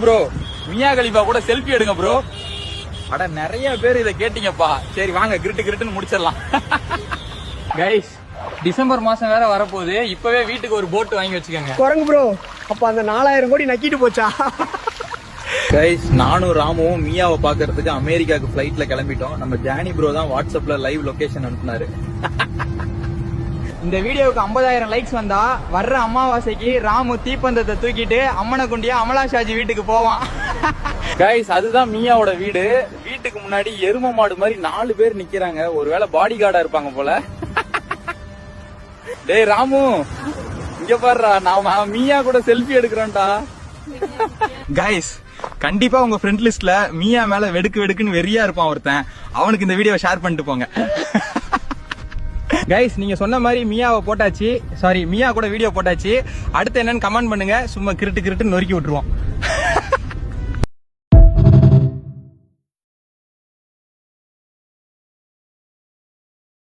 Bro Mia Khalifa கூட selfie எடுங்க bro. அட நிறைய பேர் இதை கேட்டீங்கப்பா. சரி வாங்க கிரிட்டுன்னு முடிச்சிடலாம். கைஸ் டிசம்பர் மாசம் வேற வரப்போகுது. இப்பவே வீட்டுக்கு ஒரு போட் வாங்கி வச்சுக்கோங்க. குரங்கு ப்ரோ அப்ப அந்த 4000 கோடி நக்கிட்டு போச்சா? கைஸ் நானும் ராமுவும் மியாவை பாக்குறதுக்கு அமெரிக்காவுக்கு பிளைட்ல கிளம்பிட்டோம். நம்ம ஜானி ப்ரோ தான் வாட்ஸ்அப்ல லைவ் லொகேஷன் அனுப்புனாரு. இந்த வீடியோவுக்கு 50,000 லைக்ஸ் வந்தா வர்ற அமாவாசைக்கு ராமு தீப்பந்தத்தை தூக்கிட்டு அம்மனை குண்டியா அமலா ஷாஜி வீட்டுக்கு போவான். கைஸ் அதுதான் மியாவோட வீடு. வீட்டுக்கு முன்னாடி எரும மாடு மாதிரி 4 பேர் நிக்கிறாங்க. ஒருவேளை பாடி கார்டா இருப்பாங்க போல. டேய் ராமு இங்க பாருடா, நான் மியா கூட செல்ஃபி எடுக்கிறேன்டா. கைஸ் கண்டிப்பா உங்க ஃப்ரெண்ட் லிஸ்ட்ல மியா மேல வெடுக்குன்னு வெறியா இருப்பான் ஒருத்தன். அவனுக்கு இந்த வீடியோ ஷேர் பண்ணிட்டு போங்க. கைஸ் நீங்க சொன்ன மாதிரி மியாவை போட்டாச்சு. சாரி மியா கூட வீடியோ போட்டாச்சு. அடுத்து என்னன்னு கமெண்ட் பண்ணுங்க. சும்மா கிரிட்டு நொறுக்கி விட்டுருவோம்.